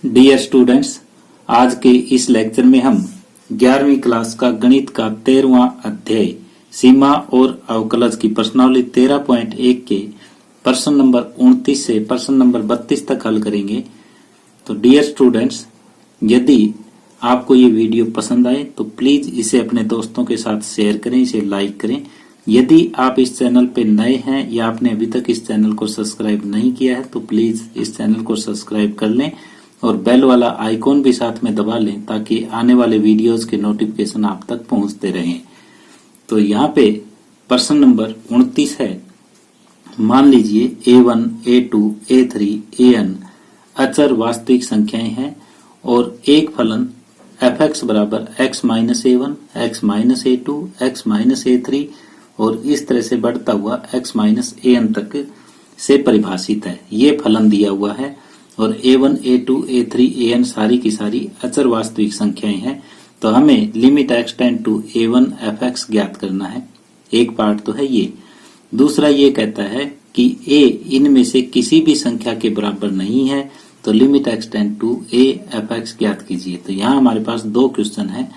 Dear students, आज के इस लेक्चर में हम 11वीं क्लास का गणित का 13वां अध्याय सीमा और अवकलज की प्रश्नावली 13.1 के प्रश्न नंबर 29 से प्रश्न नंबर 32 तक हल करेंगे। तो डियर स्टूडेंट्स, यदि आपको ये वीडियो पसंद आए तो प्लीज इसे अपने दोस्तों के साथ शेयर करें, इसे लाइक करें। यदि आप इस चैनल पे नए हैं या आपने अभी तक इस चैनल को सब्सक्राइब नहीं किया है तो प्लीज इस चैनल को सब्सक्राइब कर लें और बेल वाला आइकॉन भी साथ में दबा लें ताकि आने वाले वीडियोस के नोटिफिकेशन आप तक पहुंचते रहें। तो यहाँ पे प्रश्न नंबर 29 है। मान लीजिए a1, a2, a3, an अचर वास्तविक संख्याएं हैं और एक फलन fx बराबर x minus a1, x minus a2, x minus a3 और इस तरह से बढ़ता हुआ x माइनस an तक से परिभाषित है। ये फलन दिया हुआ है और a1, a2, a3, an सारी की सारी अचर वास्तविक संख्याएं हैं। तो हमें limit x tend to a1 fx ज्ञात करना है। एक पार्ट तो है ये। दूसरा ये कहता है कि a इनमें से किसी भी संख्या के बराबर नहीं है तो limit x tend to a fx ज्ञात कीजिए। तो यहाँ हमारे पास दो क्वेश्चन है।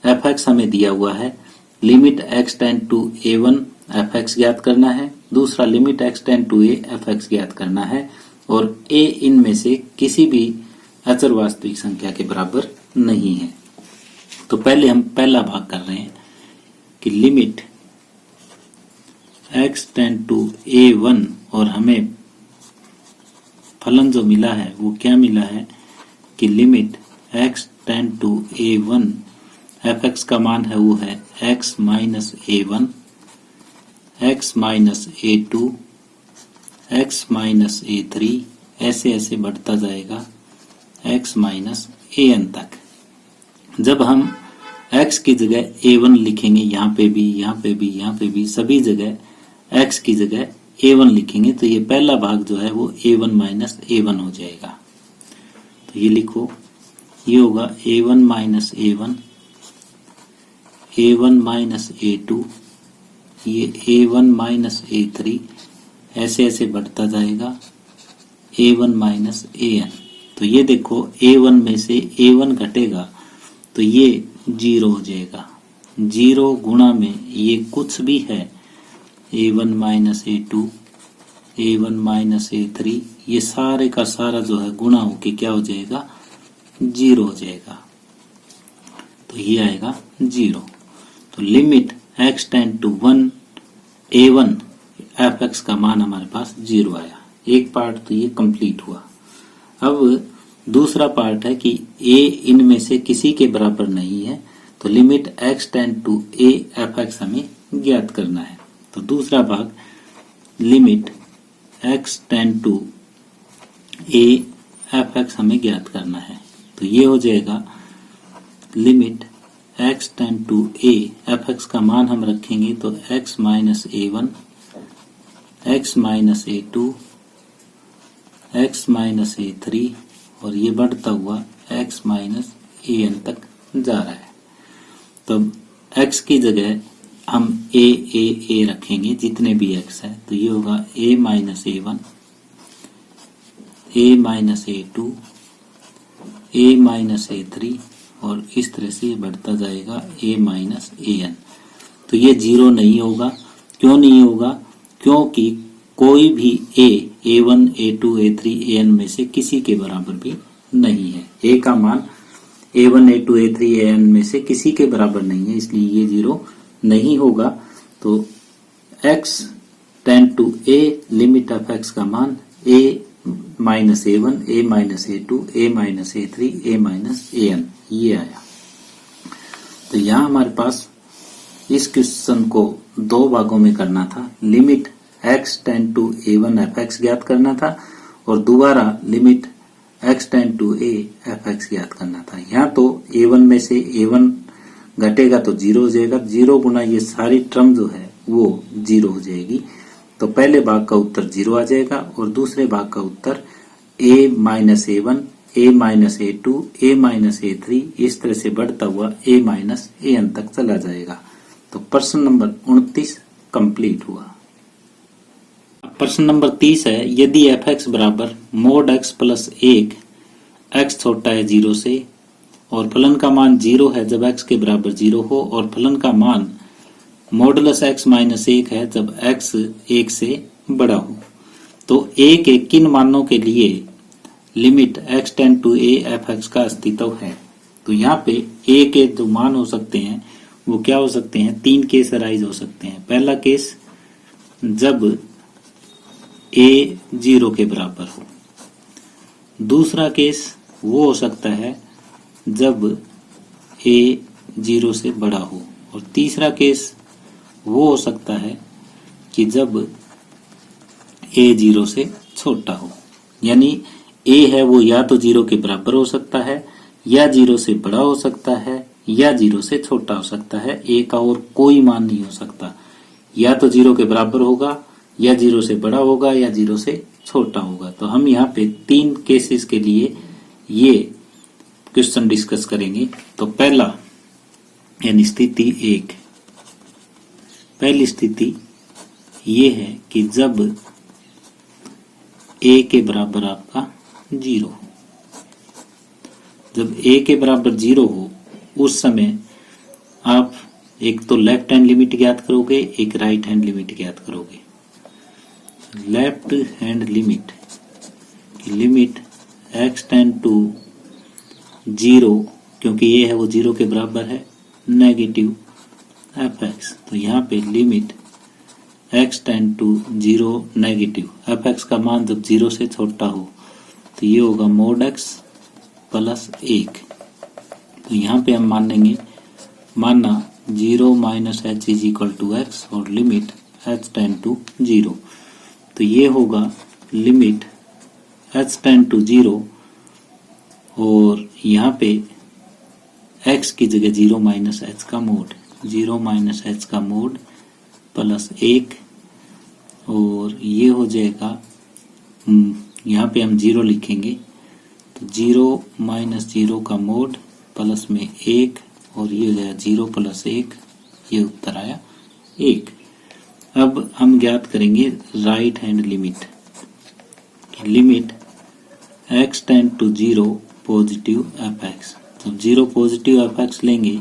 fx हमें दिया हुआ है, limit x tend to a1 fx ज्ञात करना है। दूसरा limit x tend to a fx ज्ञात करना है और a इनमें से किसी भी अचर वास्तविक संख्या के बराबर नहीं है। तो पहले हम पहला भाग कर रहे हैं कि limit x tend to a1 और हमें फलन जो मिला है वो क्या मिला है कि limit x tend to a1 fx का मान है वो है x minus a1, x minus a2, x minus a3 ऐसे ऐसे बढ़ता जाएगा x माइनस an तक। जब हम x की जगह a1 लिखेंगे, यहाँ पे भी, यहाँ पे भी, यहाँ पे भी, सभी जगह x की जगह a1 लिखेंगे तो ये पहला भाग जो है वो a1 माइनस a1 हो जाएगा। तो ये लिखो, ये होगा a1 minus a1, a1 minus a2, ये a1 माइनस a3 ऐसे ऐसे बढ़ता जाएगा a1 माइनस an। तो ये देखो a1 में से a1 घटेगा तो ये 0 हो जाएगा। 0 गुणा में ये कुछ भी है a1 minus a2, a1 minus a3, ये सारे का सारा जो है गुणा होके क्या हो जाएगा 0 हो जाएगा। तो ये आएगा 0। तो limit x tend to 1 a1 fx का मान हमारे पास 0 आया। एक पार्ट तो ये कंप्लीट हुआ। अब दूसरा पार्ट है कि a इनमें से किसी के बराबर नहीं है तो limit x tend to a fx हमें ज्ञात करना है। तो दूसरा भाग limit x tend to a fx हमें ज्ञात करना है। तो ये हो जाएगा limit x tend to a fx का मान हम रखेंगे तो x minus a1, x minus a2, x minus a3 और ये बढ़ता हुआ x माइनस an तक जा रहा है। तो x की जगह हम a रखेंगे जितने भी x है। तो ये होगा a minus a1, a minus a2, a minus a3 और इस तरह से बढ़ता जाएगा a माइनस an। तो ये 0 नहीं होगा। क्यों नहीं होगा? क्योंकि कोई भी a1, a2, a3, an में से किसी के बराबर भी नहीं है। a का मान a1, a2, a3, an में से किसी के बराबर नहीं है, इसलिए ये 0 नहीं होगा। तो x tend to a limit of x का मान a minus a1, a minus a2, a minus a3, a minus an ये आया। तो यहाँ हमारे पास इस क्वेश्चन को दो भागों में करना था। Limit x tend to a1 fx ज्ञात करना था और दोबारा limit x tend to a fx ज्ञात करना था। यहाँ तो a1 में से a1 घटेगा तो 0 हो जाएगा। 0 गुना ये सारी टर्म जो है वो 0 हो जाएगी। तो पहले भाग का उत्तर 0 आ जाएगा और दूसरे भाग का उत्तर a minus a1, a minus a2, a minus a3 इस तरह से बढ़ता हुआ a माइनस an तक चला जाएगा। तो प्रश्न नंबर 29 कंप्लीट हुआ। प्रश्न नंबर 30 है, यदि fx बराबर मोड x प्लस 1 x छोटा है 0 से और फलन का मान 0 है जब x के बराबर 0 हो, और फलन का मान मॉडुलस x माइनस 1 है जब x 1 से बड़ा हो। तो a के किन मानों के लिए limit x tend to a f(x) का अस्तित्व है? तो यहाँ पे a के जो मान हो सकते हैं वो क्या हो सकते हैं? 3 केस अराइज हो सकते हैं। पहला केस जब a 0 के बराबर हो। दूसरा केस वो हो सकता है जब a 0 से बड़ा हो, और तीसरा केस वो हो सकता है कि जब a 0 से छोटा हो। यानी a है वो या तो 0 के बराबर हो सकता है, या 0 से बड़ा हो सकता है, या 0 से छोटा हो सकता है। a का और कोई मान नहीं हो सकता, या तो 0 के बराबर होगा, या 0 से बड़ा होगा, या 0 से छोटा होगा। तो हम यहाँ पे 3 केसेस के लिए ये क्वेश्चन डिस्कस करेंगे। तो पहला यानी स्थिति 1, पहली स्थिति ये है कि जब a के बराबर आपका 0 हो। जब a के बराबर 0 हो उस समय आप एक तो लेफ्ट हैंड लिमिट ज्ञात करोगे, एक राइट हैंड लिमिट ज्ञात करोगे। Left hand limit limit x tend to 0, क्योंकि ये है वो 0 के बराबर है, नेगेटिव f(x). तो यहाँ पे limit x tend to 0 negative f(x) का मान जब 0 से छोटा हो तो ये होगा mod x प्लस 1। तो यहाँ पे हम माना 0 minus h is equal to x और लिमिट h टेंड टू 0। तो ये होगा लिमिट h टेंड टू 0, और यहाँ पे x की जगह 0 माइनस h का मोड, 0 माइनस h का मोड प्लस 1, और ये हो जाएगा, यहाँ पे हम 0 लिखेंगे तो 0 माइनस 0 का मोड प्लस में 1, और ये हो जाएगा 0 प्लस 1, ये उत्तर आया 1। अब हम ज्ञात करेंगे right hand limit. Limit x tend to 0 positive f(x). जब 0 पॉजिटिव f(x) लेंगे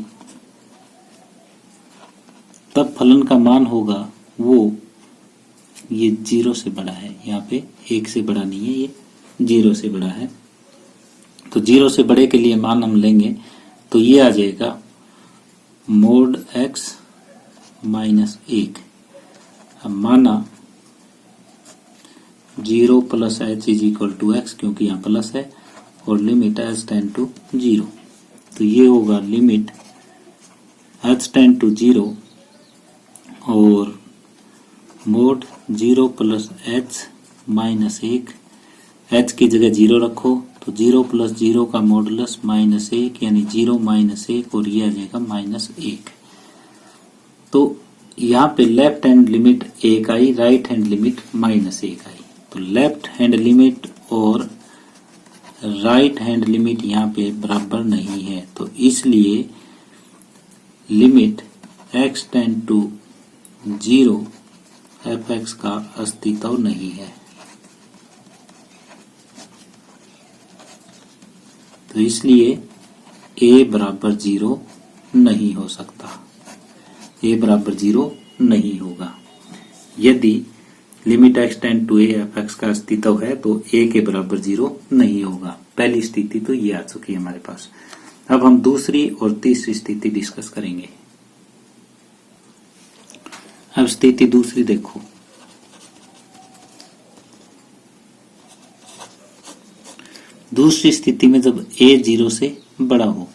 तब फलन का मान होगा वो, ये 0 से बड़ा है, यहाँ पे 1 से बड़ा नहीं है, ये 0 से बड़ा है। तो 0 से बड़े के लिए मान हम लेंगे तो ये आ जाएगा mod x माइनस 1। अब माना 0 plus h is equal to x, क्योंकि यहाँ प्लस है, और लिमिट h टेंड टू 0। तो ये होगा लिमिट h टेंड टू 0 और mode 0 plus h minus 1। h की जगह 0 रखो तो 0 प्लस 0 का मॉडुलस माइनस 1, यानी 0 माइनस 1, और ये आ जाएगा माइनस 1। तो यहाँ पे लेफ्ट हैंड लिमिट 1 आई, राइट हैंड लिमिट माइनस 1 आई। तो लेफ्ट हैंड लिमिट और राइट हैंड लिमिट यहाँ पे बराबर नहीं है, तो इसलिए limit x tend to 0 f(x) का अस्तित्व नहीं है। तो इसलिए a बराबर 0 नहीं हो सकता, a बराबर 0 नहीं होगा। यदि limit x tend to a f(x) का अस्तित्व है तो a के बराबर 0 नहीं होगा। पहली स्थिति तो ये आ चुकी है हमारे पास। अब हम दूसरी और तीसरी स्थिति डिस्कस करेंगे। अब स्थिति दूसरी देखो। दूसरी स्थिति में जब a 0 से बड़ा हो,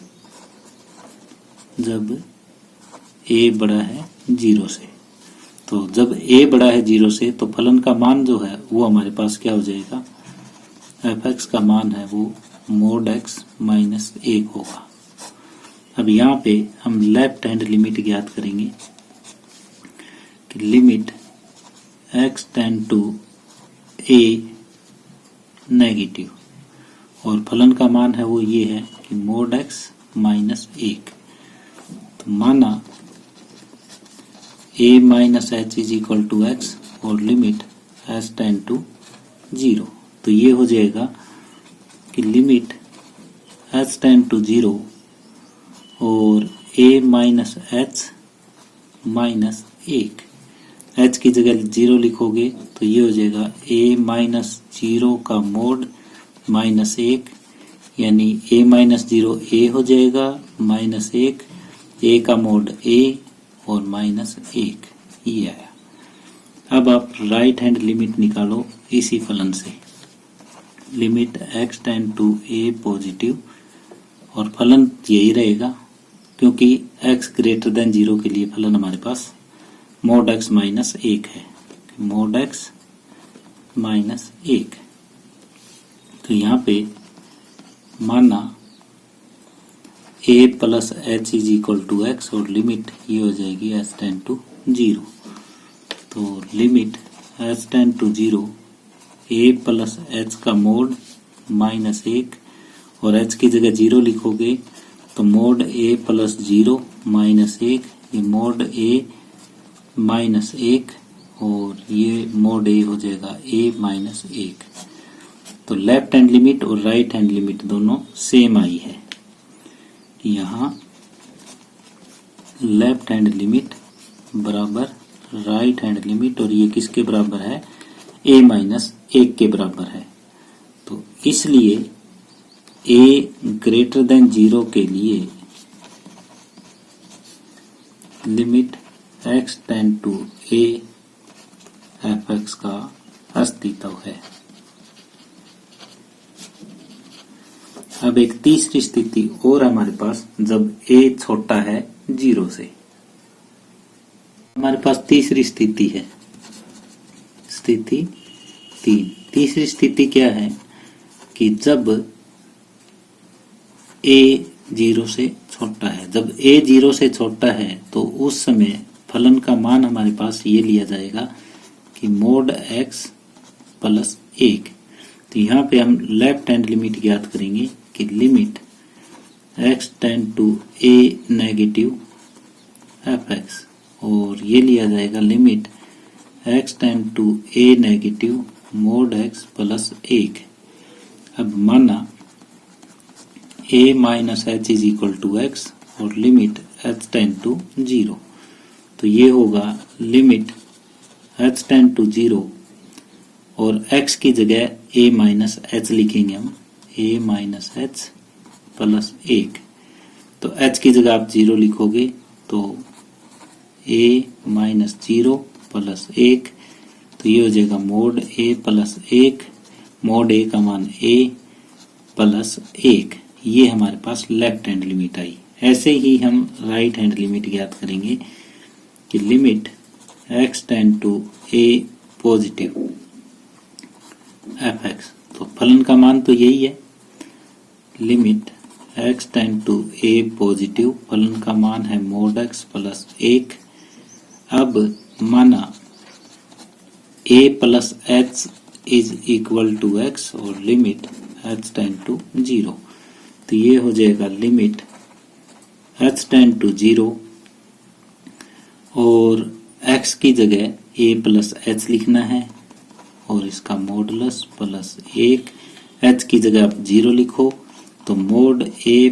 जब a बड़ा है 0 से, तो जब a बड़ा है 0 से तो फलन का मान जो है वो हमारे पास क्या हो जाएगा, f(x) का मान है वो mod x माइनस 1 होगा। अब यहाँ पे हम लेफ्ट हैंड लिमिट ज्ञात करेंगे कि limit x tend to a negative, और फलन का मान है वो ये है कि mod x माइनस 1। तो माना a minus h is equal to x और लिमिट h टेंड टू 0। तो ये हो जाएगा कि लिमिट h टेंड टू 0 और a minus h minus 1, h की जगह 0 लिखोगे तो ये हो जाएगा a माइनस 0 का मोड माइनस 1, यानी a माइनस 0 a हो जाएगा माइनस 1, a का मोड a और माइनस 1, ये आया। अब आप राइट हैंड लिमिट निकालो इसी फलन से, limit x tend to a positive, और फलन यही रहेगा क्योंकि x ग्रेटर देन 0 के लिए फलन हमारे पास मोड x माइनस 1 है, मोड x माइनस 1। तो यहाँ पे माना a plus h is equal to x और लिमिट ये हो जाएगी h टेंड टू 0। तो limit h tend to 0 a plus h का मोड माइनस 1 और h की जगह 0 लिखोगे तो मोड a प्लस 0 माइनस 1, ये मोड a माइनस 1 और ये मोड a हो जाएगा a माइनस 1। तो लेफ्ट हैंड लिमिट और राइट हैंड लिमिट दोनों सेम आई है। यहाँ लेफ्ट हैंड लिमिट बराबर राइट हैंड लिमिट, और ये किसके बराबर है, a माइनस 1 के बराबर है। तो इसलिए a ग्रेटर देन 0 के लिए limit x tend to a fx का अस्तित्व है। अब एक तीसरी स्थिति और हमारे पास, जब a छोटा है 0 से। हमारे पास तीसरी स्थिति है, स्थिति 3। तीसरी स्थिति क्या है कि जब a 0 से छोटा है, जब a 0 से छोटा है तो उस समय फलन का मान हमारे पास ये लिया जाएगा कि मोड x प्लस 1। तो यहाँ पे हम लेफ्ट हैंड लिमिट ज्ञात करेंगे कि limit x tend to a negative fx, और ये लिया जाएगा limit x tend to a negative mod x plus 1। अब माना a minus h is equal to x और लिमिट h टेंड टू 0, तो ये होगा लिमिट h टेंड टू 0 और x की जगह a माइनस h लिखेंगे हम, a माइनस h प्लस 1। तो h की जगह आप 0 लिखोगे तो a माइनस 0 प्लस 1, तो ये हो जाएगा mod a plus 1, mod a का मान a प्लस 1। ये हमारे पास लेफ्ट हैंड लिमिट आई। ऐसे ही हम राइट हैंड लिमिट ज्ञात करेंगे कि limit x tend to a positive fx, तो फलन का मान तो यही है, limit x tend to a positive, फलन का मान है मोड x प्लस 1। अब माना a plus h is equal to x और लिमिट h टेंड टू 0, तो ये हो जाएगा लिमिट h टेंड टू 0 और x की जगह a प्लस h लिखना है और इसका मॉडुलस प्लस 1, h की जगह आप 0 लिखो तो mode a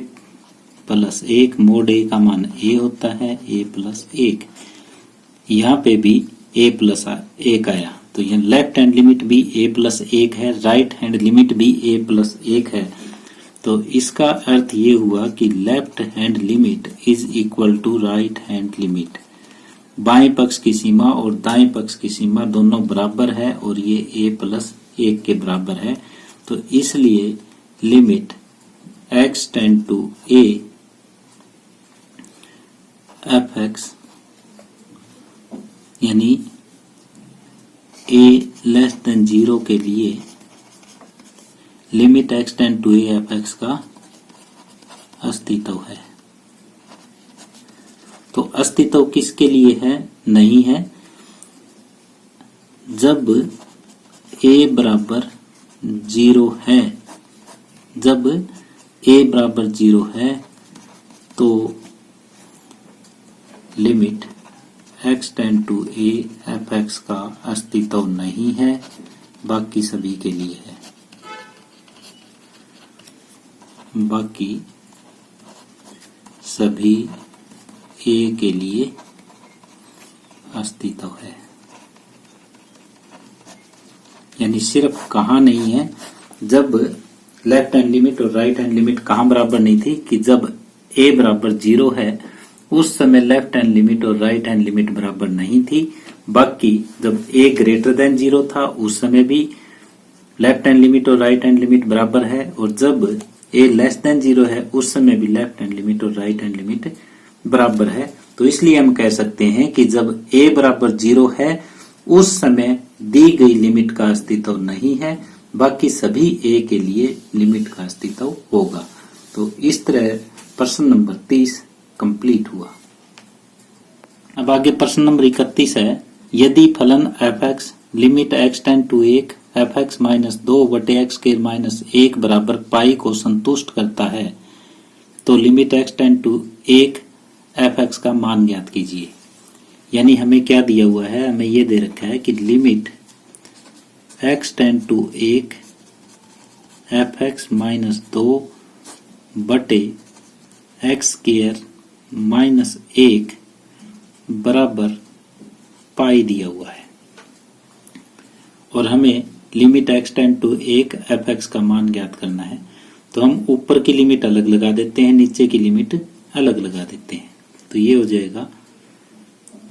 plus 1, mod a का मान a होता है, a प्लस 1। यहाँ पे भी a प्लस 1 आया, तो यहाँ लेफ्ट हैंड लिमिट भी a प्लस 1 है, राइट हैंड लिमिट भी a प्लस 1 है। तो इसका अर्थ ये हुआ कि left hand limit is equal to right hand limit. बाएं पक्ष की सीमा और दाएं पक्ष की सीमा दोनों बराबर है और ये a प्लस 1 के बराबर है। तो इसलिए limit x tend to a fx यानी a लेस देन 0 के लिए limit x tend to a fx का अस्तित्व है। तो अस्तित्व किसके लिए है? नहीं है। जब a बराबर 0 है, जब a बराबर 0 है तो limit x tend to a fx का अस्तित्व नहीं है, बाकी सभी के लिए है। बाकी सभी ए के लिए अस्तित्व है। यानी सिर्फ कहाँ नहीं है, जब लेफ्ट हैंड लिमिट और राइट हैंड लिमिट कहाँ बराबर नहीं थी कि जब ए बराबर 0 है उस समय लेफ्ट हैंड लिमिट और राइट हैंड लिमिट बराबर नहीं थी। बाकी जब ए ग्रेटर देन 0 था उस समय भी लेफ्ट हैंड लिमिट और राइट हैंड लिमिट बराबर है, और जब ए लेस देन 0 है उस समय भी लेफ्ट हैंड लिमिट और राइट हैंड लिमिट बराबर है। तो इसलिए हम कह सकते हैं कि जब ए बराबर 0 है उस समय दी गई लिमिट का अस्तित्व नहीं है, बाकी सभी ए के लिए लिमिट का अस्तित्व होगा। तो इस तरह प्रश्न नंबर 30 कंप्लीट हुआ। अब आगे प्रश्न नंबर 31 है, यदि फलन f(x) limit x tend to 1 f(x) minus 2 बटे x स्क्वायर माइनस 1 बराबर पाई को संतुष्ट करता है तो limit x tend to 1 f(x) का मान ज्ञात कीजिए। यानी हमें क्या दिया हुआ है, हमें ये दे रखा है कि limit x tend to 1 f(x) minus 2 बटे x स्क्वायर माइनस 1 बराबर पाई दिया हुआ है, और हमें limit x tend to 1 f(x) का मान ज्ञात करना है। तो हम ऊपर की लिमिट अलग लगा देते हैं, नीचे की लिमिट अलग लगा देते हैं। तो ये हो जाएगा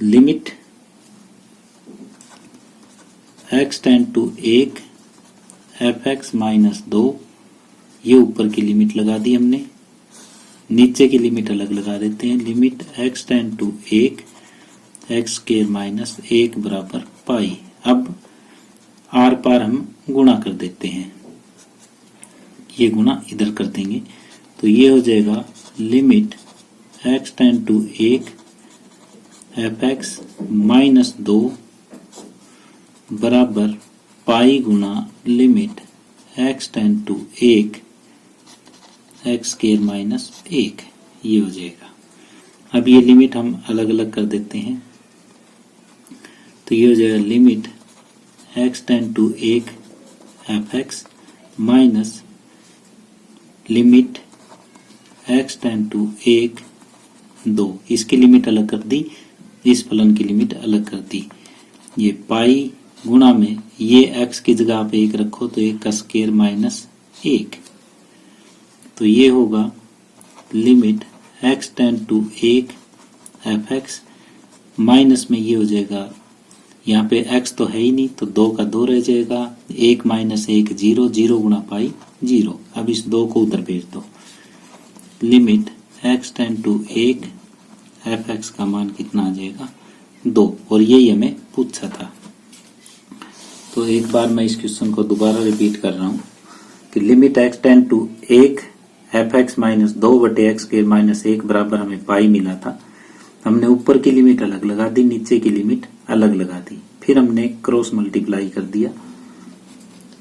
limit x tend to 1 f(x) minus 2, ये ऊपर की लिमिट लगा दी हमने, नीचे की लिमिट अलग लगा देते हैं। Limit x tend to 1 x square minus 1 बराबर पाई। अब आर पार हम गुणा कर देते हैं, ये गुणा इधर कर देंगे तो ये हो जाएगा limit x tend to 1 f(x) minus 2 बराबर पाई गुणा limit x tend to 1 x square minus 1, ये हो जाएगा। अब ये लिमिट हम अलग अलग कर देते हैं तो ये हो जाएगा limit x tend to 1 f(x) minus limit x tend to 1 2, इसकी लिमिट अलग कर दी, इस फलन की लिमिट अलग कर दी। ये पाई गुणा में ये x की जगह आप 1 रखो तो 1 का स्क्वायर माइनस 1, तो ये होगा limit x tend to 1 f(x) minus में ये हो जाएगा, यहाँ पे x तो है ही नहीं तो 2 का 2 रह जाएगा, 1 माइनस 1 0, 0 गुणा पाई 0। अब इस 2 को उधर भेज दो, limit x tend to 1 f(x) का मान कितना आ जाएगा 2, और यही हमें पूछा था। तो एक बार मैं इस क्वेश्चन को दोबारा रिपीट कर रहा हूँ कि limit x tend to 1 f(x) minus 2 बटे x स्क्वायर माइनस 1 बराबर हमें पाई मिला था। हमने ऊपर की लिमिट अलग लगा दी, नीचे की लिमिट अलग लगा दी, फिर हमने क्रॉस मल्टीप्लाई कर दिया,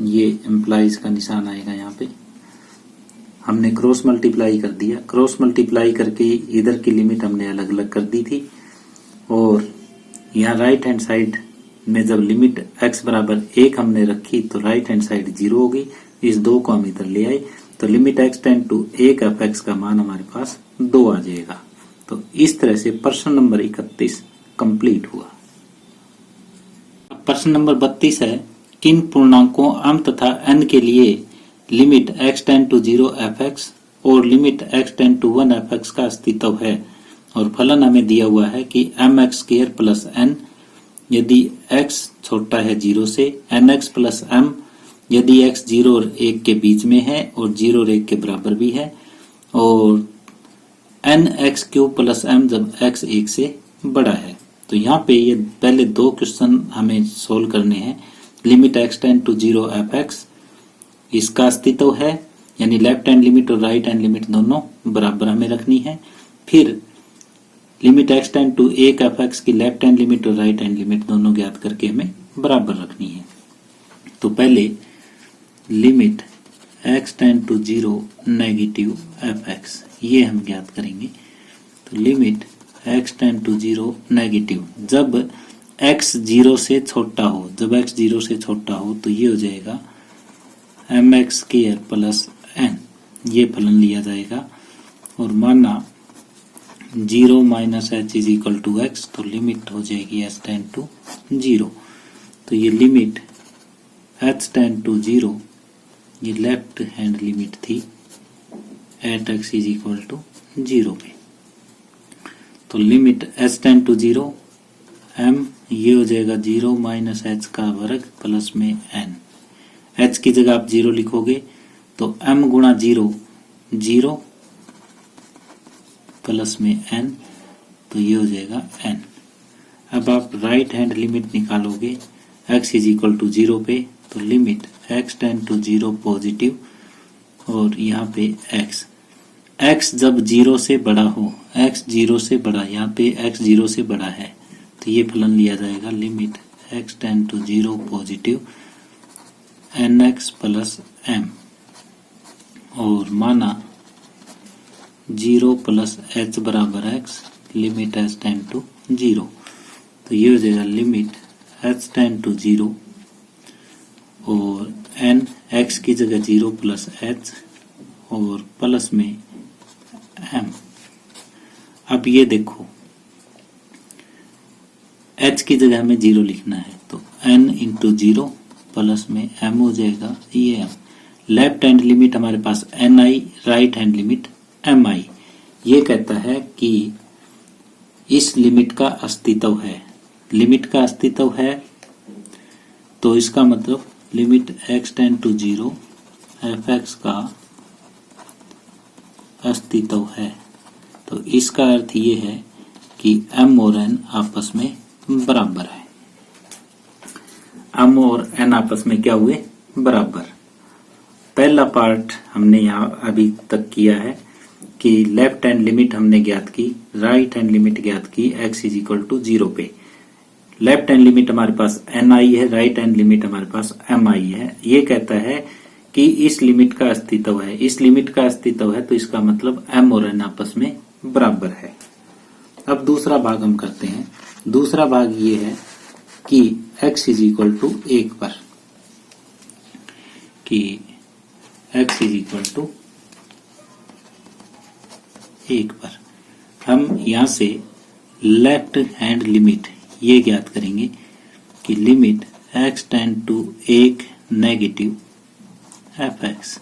ये एम्प्लाइज का निशान आएगा यहाँ पे, हमने क्रॉस मल्टीप्लाई कर दिया। क्रॉस मल्टीप्लाई करके इधर की लिमिट हमने अलग अलग कर दी थी, और यहाँ राइट हैंड साइड में जब लिमिट x बराबर 1 हमने रखी तो राइट हैंड साइड 0 हो गई, इस 2 को हम इधर ले आए तो limit x tend to 1 f(x) का मान हमारे पास 2 आ जाएगा। तो इस तरह से प्रश्न नंबर 31 कंप्लीट हुआ। प्रश्न नंबर 32 है, किन पूर्णांकों m तथा n के लिए limit x tend to 0 f(x) और limit x tend to 1 f(x) का अस्तित्व है, और फलन हमें दिया हुआ है कि mx स्क्वायर प्लस n यदि x छोटा है 0 से, nx प्लस m यदि x 0 और 1 के बीच में है और 0 और 1 के बराबर भी है, और nx क्यूब प्लस m जब x 1 से बड़ा है। तो यहाँ पे ये पहले 2 क्वेश्चन हमें सोल्व करने हैं। Limit x tend to 0 f(x) इसका अस्तित्व है, यानी लेफ्ट हैंड लिमिट और राइट हैंड लिमिट दोनों बराबर हमें रखनी है। फिर limit x tend to 1 f(x) की लेफ्ट हैंड लिमिट और राइट हैंड लिमिट दोनों ज्ञात करके हमें बराबर रखनी है। तो पहले limit x tend to 0 negative f(x) ये हम ज्ञात करेंगे। तो limit x tend to 0 negative, जब x 0 से छोटा हो, जब x 0 से छोटा हो तो ये हो जाएगा mx स्क्वायर प्लस n, ये फलन लिया जाएगा। और माना 0 minus h is equal to x, तो लिमिट हो जाएगी एच टेंड टू 0। तो ये लिमिट एच टेंड टू 0 ये लेफ्ट हैंड लिमिट थी at x is equal to 0 पे। तो limit h tend to 0 m, ये हो जाएगा 0 माइनस एच का वर्ग प्लस में एन। एच की जगह आप 0 लिखोगे तो एम गुणा 0 0 प्लस में एन, तो ये हो जाएगा एन। अब आप राइट हैंड लिमिट निकालोगे x इज इक्वल टू 0 पे, तो limit x tend to 0 positive और यहाँ पे x जब 0 से बड़ा हो, x 0 से बड़ा, यहाँ पे x 0 से बड़ा है, तो ये फलन लिया जाएगा limit x tend to 0 positive nx plus m। और माना 0 प्लस h बराबर x, limit h tend to 0, तो ये हो जाएगा लिमिट h टेंड टू 0 और n x की जगह 0 प्लस h और प्लस में m। अब ये देखो h की जगह हमें 0 लिखना है, तो n इंटू 0 प्लस में m हो जाएगा ये m। लेफ्ट हैंड लिमिट हमारे पास n आई, राइट हैंड लिमिट m आई। ये कहता है कि इस लिमिट का अस्तित्व है, लिमिट का अस्तित्व है, तो इसका मतलब limit x tend to 0 fx का अस्तित्व है। तो इसका अर्थ ये है कि m और n आपस में बराबर है। m और n आपस में क्या हुए? बराबर। पहला पार्ट हमने यहाँ अभी तक किया है कि लेफ्ट हैंड लिमिट हमने ज्ञात की, राइट हैंड लिमिट ज्ञात की x इज इक्वल टू 0 पे। लेफ्ट हैंड लिमिट हमारे पास n आई है, राइट हैंड लिमिट हमारे पास m आई है। ये कहता है कि इस लिमिट का अस्तित्व है, इस लिमिट का अस्तित्व है, तो इसका मतलब m और n आपस में बराबर है। अब दूसरा भाग हम करते हैं। दूसरा भाग ये है कि x इज इक्वल टू 1 पर, कि x इज इक्वल टू 1 पर हम यहां से लेफ्ट हैंड लिमिट ये ज्ञात करेंगे कि limit x tend to 1 negative fx।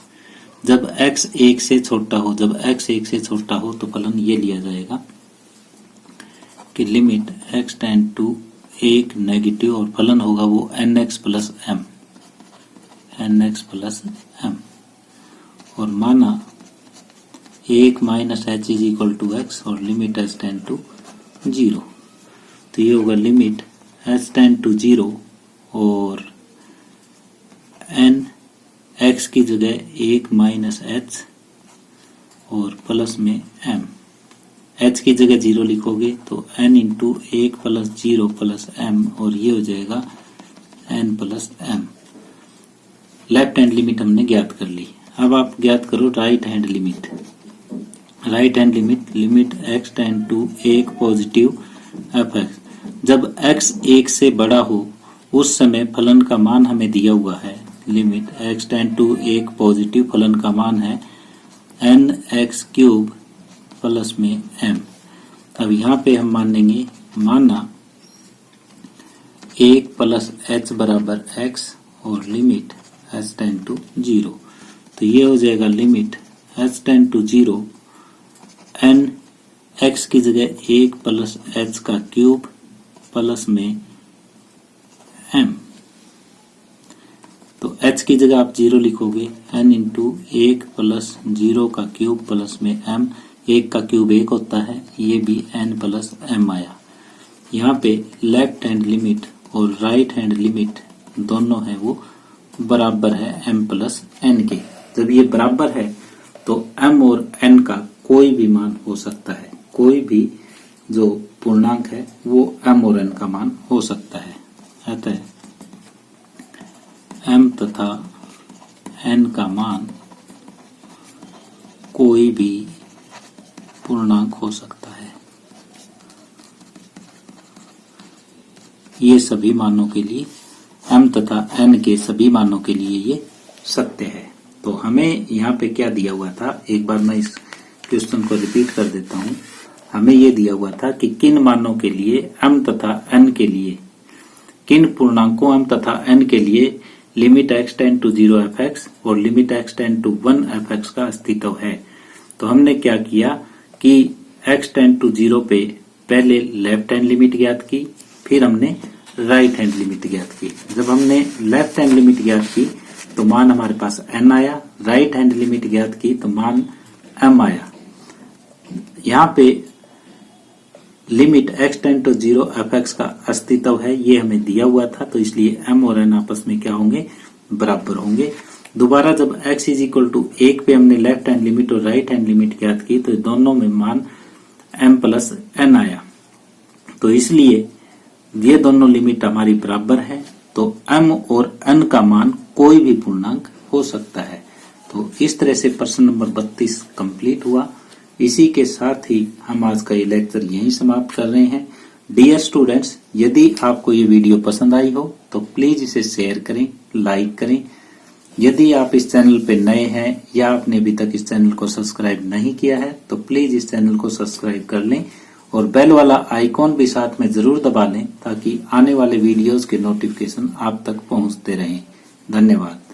जब x 1 से छोटा हो, जब x 1 से छोटा हो तो फलन ये लिया जाएगा कि limit x tend to 1 negative और फलन होगा वो nx plus m, nx plus m। और माना 1 minus h is equal to x और लिमिट h टेंड टू 0, तो ये होगा लिमिट h टेंड टू 0 और n x की जगह 1 माइनस h और प्लस में m। h की जगह 0 लिखोगे तो n into 1 plus 0 plus m और ये हो जाएगा n plus m। Left hand limit हमने ज्ञात कर ली। अब आप ज्ञात करो right hand limit. Right hand limit, limit x tend to 1 positive fx। जब x 1 से बड़ा हो उस समय फलन का मान हमें दिया हुआ है, limit x tend to 1 positive, फलन का मान है nx क्यूब प्लस में m। अब यहाँ पे हम मान लेंगे, माना 1 प्लस h बराबर x और लिमिट h टेंड टू 0, तो ये हो जाएगा limit h tend to 0 n x की जगह 1 प्लस h का क्यूब प्लस में m। तो h की जगह आप 0 लिखोगे, n इंटू 1 प्लस 0 का क्यूब प्लस में m। 1 का क्यूब 1 होता है, ये भी n प्लस m आया। यहाँ पे लेफ्ट हैंड लिमिट और राइट हैंड लिमिट दोनों है वो बराबर है m प्लस n के। जब ये बराबर है तो m और n का कोई भी मान हो सकता है, कोई भी जो पूर्णांक है वो m और n का मान हो सकता है। अतः m तथा n का मान कोई भी पूर्णांक हो सकता है। ये सभी मानों के लिए, m तथा n के सभी मानों के लिए ये सत्य है। तो हमें यहाँ पे क्या दिया हुआ था, एक बार मैं इस क्वेश्चन को रिपीट कर देता हूँ। हमें ये दिया हुआ था कि किन मानों के लिए m तथा n के लिए, किन पूर्णांकों m तथा n के लिए limit x tend to 0 fx और limit x tend to 1 fx का अस्तित्व है। तो हमने क्या किया कि x टेंड टू 0 पे पहले लेफ्ट हैंड लिमिट ज्ञात की, फिर हमने राइट हैंड लिमिट ज्ञात की। जब हमने लेफ्ट हैंड लिमिट ज्ञात की तो मान हमारे पास n आया, राइट हैंड लिमिट ज्ञात की तो मान m आया। यहाँ पे limit x tend to 0 fx का अस्तित्व है, ये हमें दिया हुआ था, तो इसलिए m और n आपस में क्या होंगे, बराबर होंगे। दोबारा जब x इज इक्वल टू 1 पे हमने लेफ्ट हैंड लिमिट और राइट हैंड लिमिट ज्ञात की तो दोनों में मान m प्लस n आया, तो इसलिए ये दोनों लिमिट हमारी बराबर है, तो m और n का मान कोई भी पूर्णांक हो सकता है। तो इस तरह से प्रश्न नंबर 32 कंप्लीट हुआ। इसी के साथ ही हम आज का ये लेक्चर यहीं समाप्त कर रहे हैं। डियर स्टूडेंट्स, यदि आपको ये वीडियो पसंद आई हो तो प्लीज इसे शेयर करें, लाइक करें। यदि आप इस चैनल पे नए हैं या आपने अभी तक इस चैनल को सब्सक्राइब नहीं किया है तो प्लीज इस चैनल को सब्सक्राइब कर लें और बेल वाला आइकॉन भी साथ में जरूर दबा लें ताकि आने वाले वीडियोस के नोटिफिकेशन आप तक पहुंचते रहें। धन्यवाद।